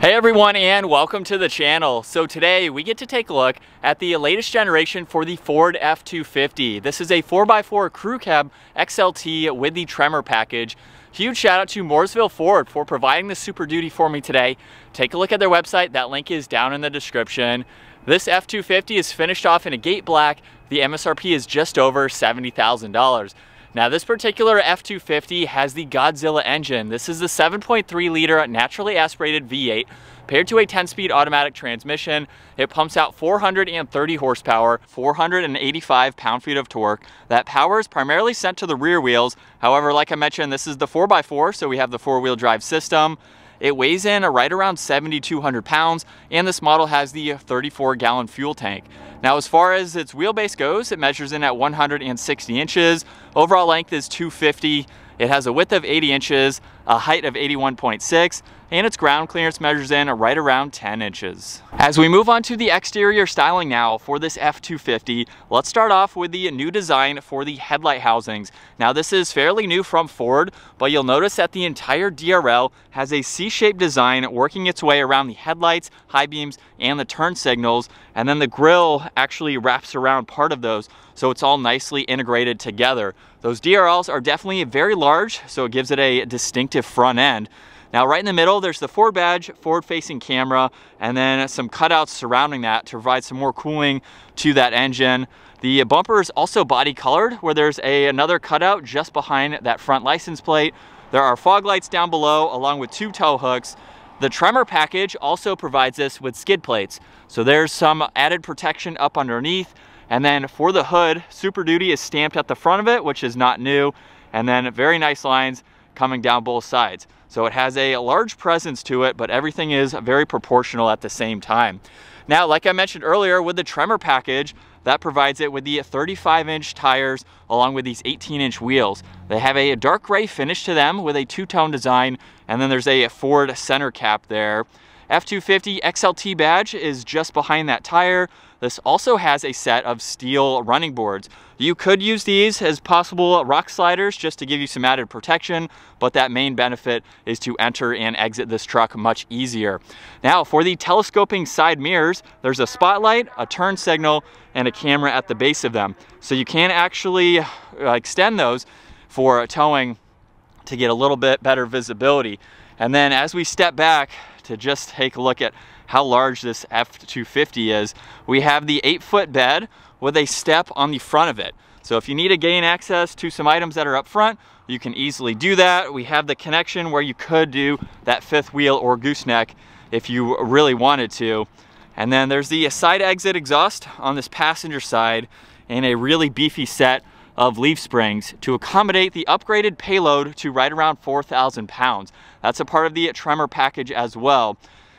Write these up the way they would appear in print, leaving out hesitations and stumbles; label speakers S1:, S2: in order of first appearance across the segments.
S1: Hey everyone, and welcome to the channel. So today we get to take a look at the latest generation for the Ford F250. This is a 4x4 Crew Cab XLT with the Tremor package. Huge shout out to Mooresville Ford for providing the Super Duty for me today. Take a look at their website. That link is down in the description. This F250 is finished off in a gate black. The MSRP is just over $70,000. Now this particular F250 has the Godzilla engine. This is the 7.3 liter naturally aspirated V8 paired to a 10-speed automatic transmission. It pumps out 430 horsepower, 485 pound-feet of torque. That power is primarily sent to the rear wheels. However, like I mentioned, this is the 4x4, so we have the four-wheel drive system. It weighs in right around 7,200 pounds, and this model has the 34-gallon fuel tank. Now, as far as its wheelbase goes, it measures in at 160 inches. Overall length is 250. It has a width of 80 inches, a height of 81.6, and its ground clearance measures in right around 10 inches. As we move on to the exterior styling now for this F250, let's start off with the new design for the headlight housings. Now this is fairly new from Ford, but you'll notice that the entire DRL has a C-shaped design working its way around the headlights, high beams, and the turn signals, and then the grille actually wraps around part of those, so it's all nicely integrated together. Those DRLs are definitely very large, so it gives it a distinctive front end. Now right in the middle, there's the Ford badge, forward-facing camera, and then some cutouts surrounding that to provide some more cooling to that engine. The bumper is also body colored, where there's another cutout just behind that front license plate. There are fog lights down below, along with 2 tow hooks. The Tremor package also provides us with skid plates, so there's some added protection up underneath. And then for the hood, Super Duty is stamped at the front of it, which is not new, and then very nice lines coming down both sides. So it has a large presence to it, but everything is very proportional at the same time. Now, like I mentioned earlier, with the Tremor package, that provides it with the 35-inch tires along with these 18-inch wheels. They have a dark gray finish to them with a two-tone design, and then there's a Ford center cap there. F250 XLT badge is just behind that tire. This also has a set of steel running boards. You could use these as possible rock sliders just to give you some added protection, but that main benefit is to enter and exit this truck much easier. Now, for the telescoping side mirrors, there's a spotlight, a turn signal, and a camera at the base of them. So you can actually extend those for towing to get a little bit better visibility. And then as we step back to just take a look at how large this F250 is, we have the 8-foot bed with a step on the front of it. So if you need to gain access to some items that are up front, you can easily do that. We have the connection where you could do that 5th wheel or gooseneck if you really wanted to. And then there's the side exit exhaust on this passenger side and a really beefy set of leaf springs to accommodate the upgraded payload to right around 4,000 pounds. That's a part of the Tremor package as well.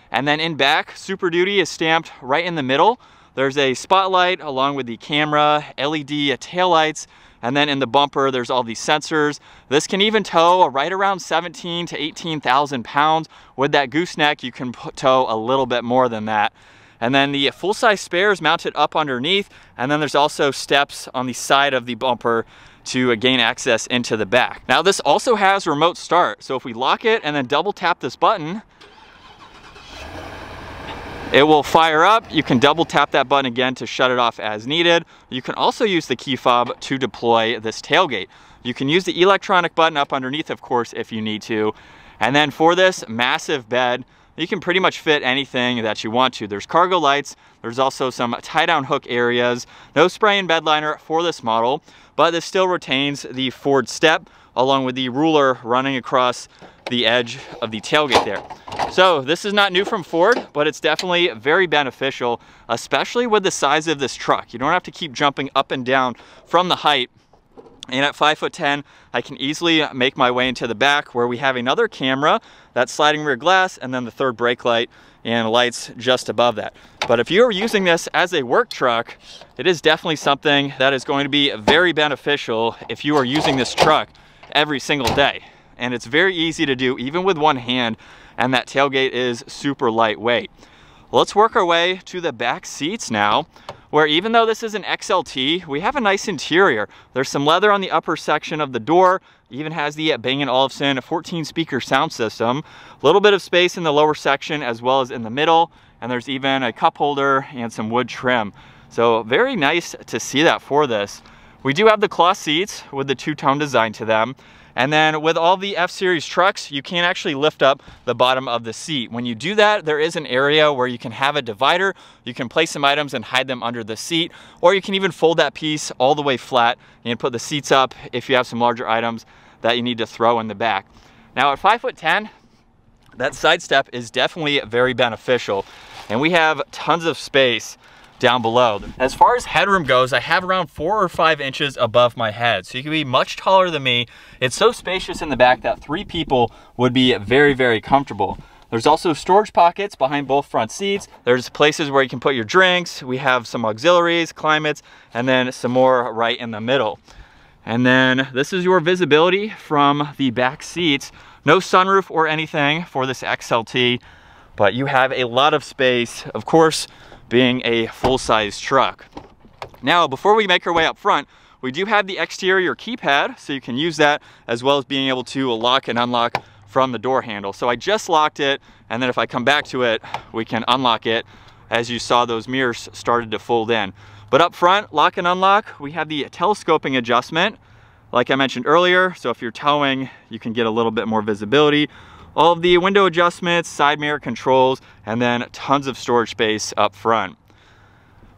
S1: And then in back, Super Duty is stamped right in the middle. There's a spotlight along with the camera, LED taillights, and then in the bumper, there's all these sensors. This can even tow right around 17 to 18,000 pounds. With that gooseneck, you can tow a little bit more than that. And then the full-size spares mounted up underneath, and then there's also steps on the side of the bumper to gain access into the back. Now this also has remote start, so if we lock it and then double tap this button, it will fire up. You can double tap that button again to shut it off as needed. You can also use the key fob to deploy this tailgate. You can use the electronic button up underneath, of course, if you need to. And then for this massive bed, you can pretty much fit anything that you want to. There's cargo lights, there's also some tie-down hook areas. No spray and bed liner for this model, but this still retains the Ford step along with the ruler running across the edge of the tailgate there. So this is not new from Ford, but it's definitely very beneficial, especially with the size of this truck. You don't have to keep jumping up and down from the height. And at 5'10", I can easily make my way into the back where we have another camera, that sliding rear glass, and then the 3rd brake light and lights just above that. But if you're using this as a work truck, it is definitely something that is going to be very beneficial if you are using this truck every single day. And it's very easy to do even with one hand, and that tailgate is super lightweight. Let's work our way to the back seats now. where even though this is an XLT, we have a nice interior. There's some leather on the upper section of the door, even has the Bang & Olufsen 14 speaker sound system, a little bit of space in the lower section as well as in the middle, and there's even a cup holder and some wood trim. So very nice to see that for this. We do have the cloth seats with the two-tone design to them. And then with all the F-Series trucks, you can actually lift up the bottom of the seat. When you do that, there is an area where you can have a divider. You can place some items and hide them under the seat, or you can even fold that piece all the way flat and put the seats up if you have some larger items that you need to throw in the back. Now at 5'10", that side step is definitely very beneficial, and we have tons of space down below. As far as headroom goes, I have around 4 or 5 inches above my head, so you can be much taller than me. It's so spacious in the back that 3 people would be very, very comfortable. There's also storage pockets behind both front seats. There's places where you can put your drinks. We have some auxiliaries, climates, and then some more right in the middle. And then this is your visibility from the back seats. No sunroof or anything for this XLT, but you have a lot of space, of course, being a full-size truck. Now, before we make our way up front, we do have the exterior keypad, so you can use that as well as being able to lock and unlock from the door handle. So I just locked it, and then if I come back to it, we can unlock it. As you saw, those mirrors started to fold in. But up front, lock and unlock, we have the telescoping adjustment, like I mentioned earlier. So if you're towing, you can get a little bit more visibility. All of the window adjustments, side mirror controls, and then tons of storage space up front.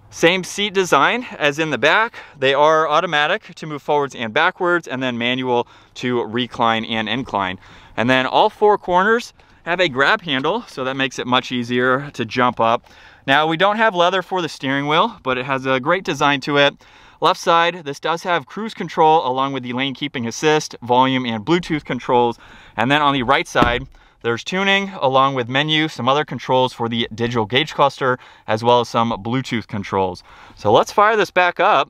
S1: Same seat design as in the back. They are automatic to move forwards and backwards, and then manual to recline and incline. And then all 4 corners have a grab handle, so that makes it much easier to jump up. Now, we don't have leather for the steering wheel, but it has a great design to it. Left side, this does have cruise control along with the lane keeping assist, volume, and Bluetooth controls. And then on the right side, there's tuning along with menu, some other controls for the digital gauge cluster, as well as some Bluetooth controls. So let's fire this back up.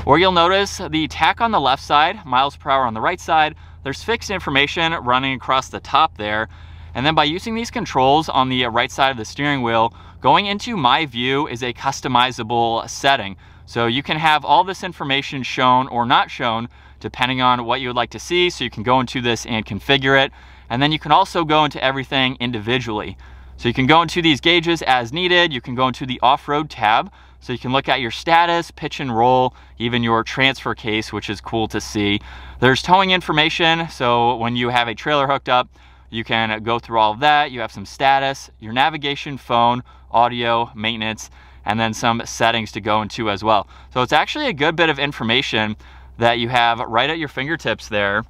S1: Where you'll notice the tach on the left side, miles per hour on the right side. There's fixed information running across the top there. And then by using these controls on the right side of the steering wheel, going into My View is a customizable setting. So you can have all this information shown or not shown depending on what you would like to see. So you can go into this and configure it. And then you can also go into everything individually. So you can go into these gauges as needed. You can go into the off-road tab. So you can look at your status, pitch and roll, even your transfer case, which is cool to see. There's towing information. So when you have a trailer hooked up, you can go through all of that. You have some status, your navigation, phone, audio, maintenance, and then some settings to go into as well. So it's actually a good bit of information that you have right at your fingertips there.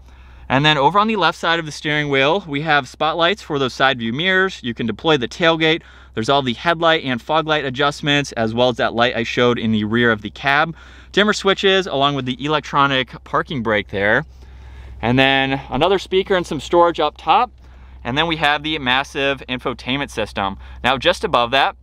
S1: And then over on the left side of the steering wheel, we have spotlights for those side view mirrors. You can deploy the tailgate. There's all the headlight and fog light adjustments, as well as that light I showed in the rear of the cab. Dimmer switches, along with the electronic parking brake there. And then another speaker and some storage up top. And then we have the massive infotainment system. Now, just above that,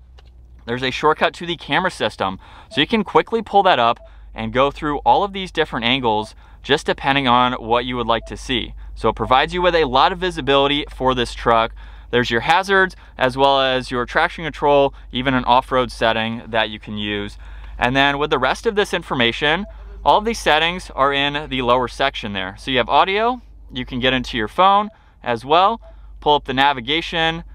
S1: there's a shortcut to the camera system. So you can quickly pull that up and go through all of these different angles, just depending on what you would like to see. So it provides you with a lot of visibility for this truck. There's your hazards, as well as your traction control, even an off-road setting that you can use. And then with the rest of this information, all of these settings are in the lower section there. So you have audio, you can get into your phone as well, pull up the navigation,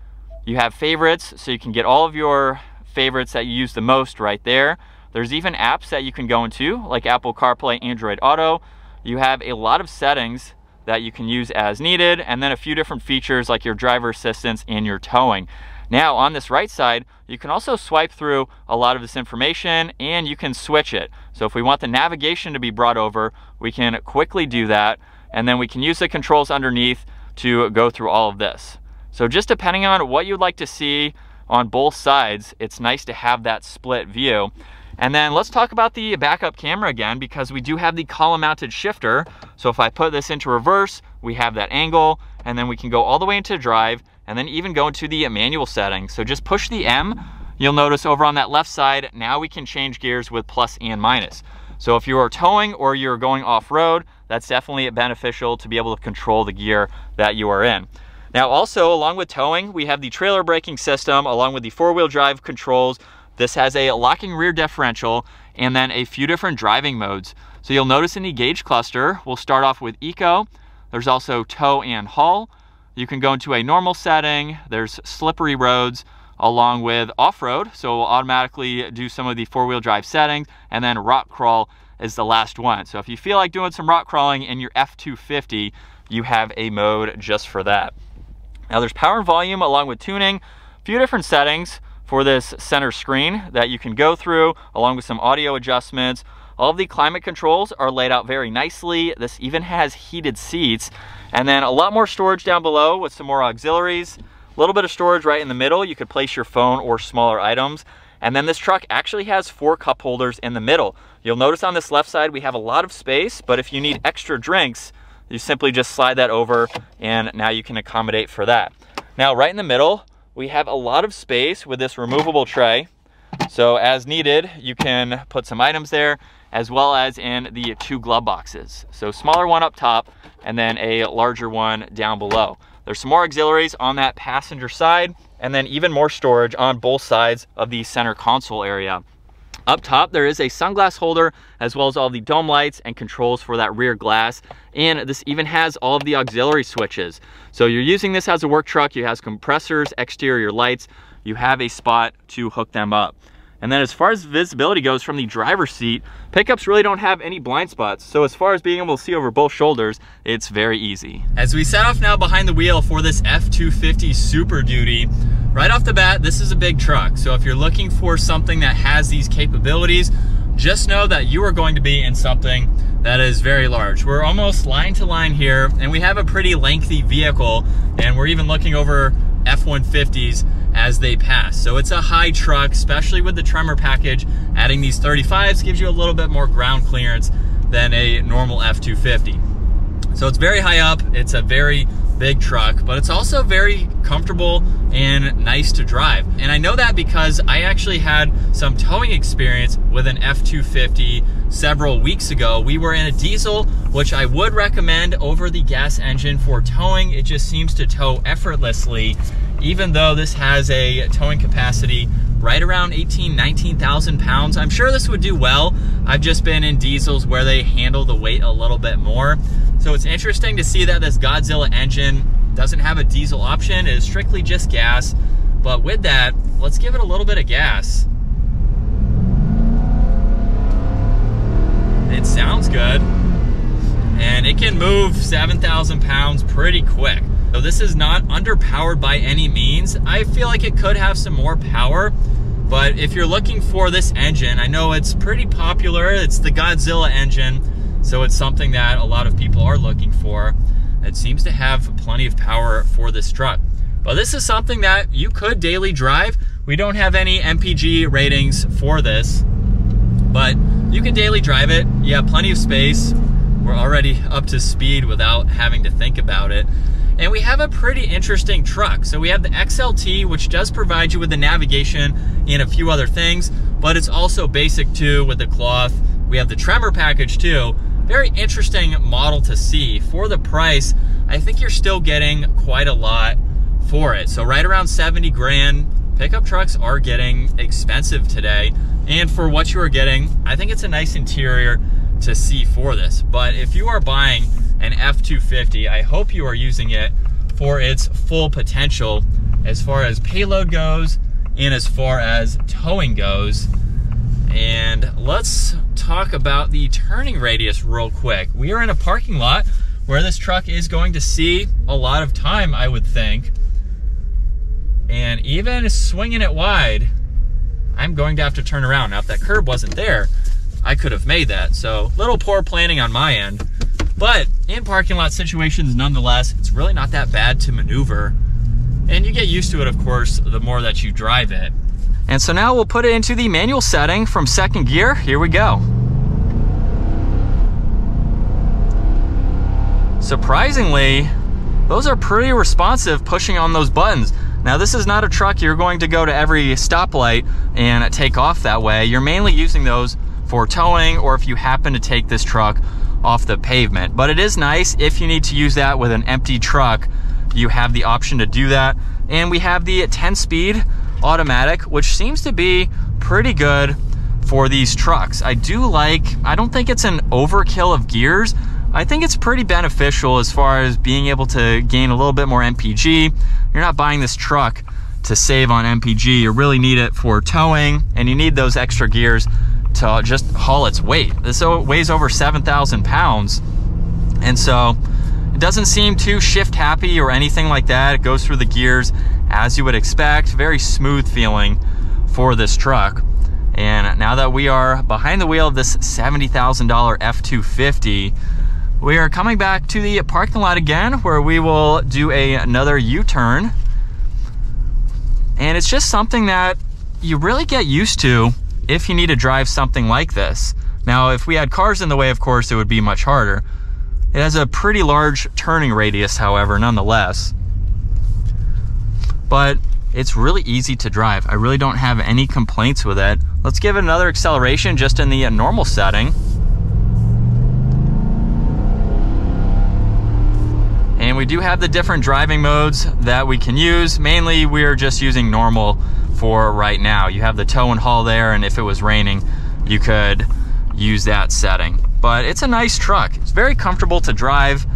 S1: you have favorites, so you can get all of your favorites that you use the most right there. There's even apps that you can go into, like Apple CarPlay, Android Auto. You have a lot of settings that you can use as needed, and then a few different features like your driver assistance and your towing. Now on this right side, you can also swipe through a lot of this information and you can switch it. So if we want the navigation to be brought over, we can quickly do that, and then we can use the controls underneath to go through all of this. So just depending on what you'd like to see on both sides, it's nice to have that split view. And then let's talk about the backup camera again, because we do have the column mounted shifter. So if I put this into reverse, we have that angle, and then we can go all the way into drive, and then even go into the manual settings. So just push the M. You'll notice over on that left side, now we can change gears with plus and minus. So if you are towing or you're going off-road, that's definitely beneficial to be able to control the gear that you are in. Now also, along with towing, we have the trailer braking system along with the four-wheel drive controls. This has a locking rear differential and then a few different driving modes. So you'll notice in the gauge cluster, we'll start off with Eco. There's also tow and haul. You can go into a normal setting. There's slippery roads along with off-road. So we'll automatically do some of the four-wheel drive settings, and then rock crawl is the last one. So if you feel like doing some rock crawling in your F250, you have a mode just for that. Now there's power and volume along with tuning, a few different settings for this center screen that you can go through, along with some audio adjustments. All of the climate controls are laid out very nicely. This even has heated seats, and then a lot more storage down below with some more auxiliaries. A little bit of storage right in the middle. You could place your phone or smaller items. And then this truck actually has 4 cup holders in the middle. You'll notice on this left side we have a lot of space, but if you need extra drinks, you simply just slide that over and now you can accommodate for that. Now right in the middle, we have a lot of space with this removable tray. So as needed, you can put some items there, as well as in the 2 glove boxes. So smaller one up top and then a larger one down below. There's some more auxiliaries on that passenger side, and then even more storage on both sides of the center console area. Up top, there is a sunglass holder, as well as all the dome lights and controls for that rear glass. And this even has all of the auxiliary switches. So you're using this as a work truck. You have compressors, exterior lights. You have a spot to hook them up. And then as far as visibility goes from the driver's seat, pickups really don't have any blind spots. So as far as being able to see over both shoulders, it's very easy. As we set off now behind the wheel for this F250 Super Duty, right off the bat, this is a big truck. So if you're looking for something that has these capabilities, just know that you are going to be in something that is very large. We're almost line to line here, and we have a pretty lengthy vehicle, and we're even looking over F-150s as they pass. So it's a high truck, especially with the Tremor package. Adding these 35s gives you a little bit more ground clearance than a normal F250. So it's very high up, it's a very big truck, but it's also very comfortable and nice to drive. And I know that because I actually had some towing experience with an F250 several weeks ago. We were in a diesel, which I would recommend over the gas engine for towing. It just seems to tow effortlessly, even though this has a towing capacity right around 19,000 pounds. I'm sure this would do well. I've just been in diesels where they handle the weight a little bit more. So it's interesting to see that this Godzilla engine doesn't have a diesel option. It is strictly just gas. But with that, let's give it a little bit of gas. It sounds good. And it can move 7,000 pounds pretty quick. So this is not underpowered by any means. I feel like it could have some more power, but if you're looking for this engine, I know it's pretty popular. It's the Godzilla engine, so it's something that a lot of people are looking for. It seems to have plenty of power for this truck. But this is something that you could daily drive. We don't have any MPG ratings for this, but you can daily drive it. You have plenty of space. We're already up to speed without having to think about it. And we have a pretty interesting truck. So we have the XLT, which does provide you with the navigation and a few other things, but it's also basic too with the cloth. We have the Tremor package too. Very interesting model to see. For the price, I think you're still getting quite a lot for it. So right around 70 grand. Pickup trucks are getting expensive today. And for what you are getting, I think it's a nice interior to see for this. But if you are buying an F250, I hope you are using it for its full potential as far as payload goes and as far as towing goes. And let's talk about the turning radius real quick. We are in a parking lot where this truck is going to see a lot of time, I would think. And even swinging it wide, I'm going to have to turn around. Now, if that curb wasn't there, I could have made that. So little poor planning on my end. But in parking lot situations, nonetheless, it's really not that bad to maneuver. And you get used to it, of course, the more that you drive it. And so now we'll put it into the manual setting from second gear. Here we go. Surprisingly, those are pretty responsive pushing on those buttons. Now, this is not a truck you're going to go to every stoplight and take off that way. You're mainly using those for towing or if you happen to take this truck off the pavement. But it is nice if you need to use that with an empty truck, you have the option to do that. And we have the 10-speed automatic, which seems to be pretty good for these trucks. I don't think it's an overkill of gears. I think it's pretty beneficial as far as being able to gain a little bit more MPG. You're not buying this truck to save on MPG. You really need it for towing, and you need those extra gears to just haul its weight. This weighs over 7,000 pounds, and so it doesn't seem too shift happy or anything like that. It goes through the gears as you would expect. Very smooth feeling for this truck. And now that we are behind the wheel of this $70,000 F250, we are coming back to the parking lot again, where we will do another U-turn. And it's just something that you really get used to if you need to drive something like this. Now, if we had cars in the way, of course, it would be much harder. It has a pretty large turning radius, however, nonetheless. But it's really easy to drive. I really don't have any complaints with it. Let's give it another acceleration just in the normal setting. And we do have the different driving modes that we can use. Mainly, we're just using normal for right now. You have the tow and haul there, and if it was raining, you could use that setting. But it's a nice truck. It's very comfortable to drive.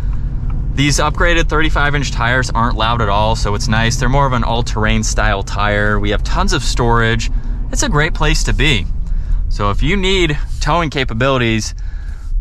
S1: These upgraded 35-inch tires aren't loud at all, so it's nice. They're more of an all-terrain style tire. We have tons of storage. It's a great place to be. So if you need towing capabilities,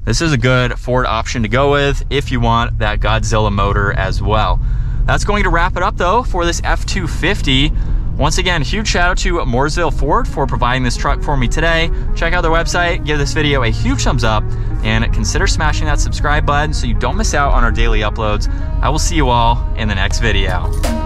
S1: this is a good Ford option to go with if you want that Godzilla motor as well. That's going to wrap it up though for this F250. Once again, huge shout out to Mooresville Ford for providing this truck for me today. Check out their website, give this video a huge thumbs up, and consider smashing that subscribe button so you don't miss out on our daily uploads. I will see you all in the next video.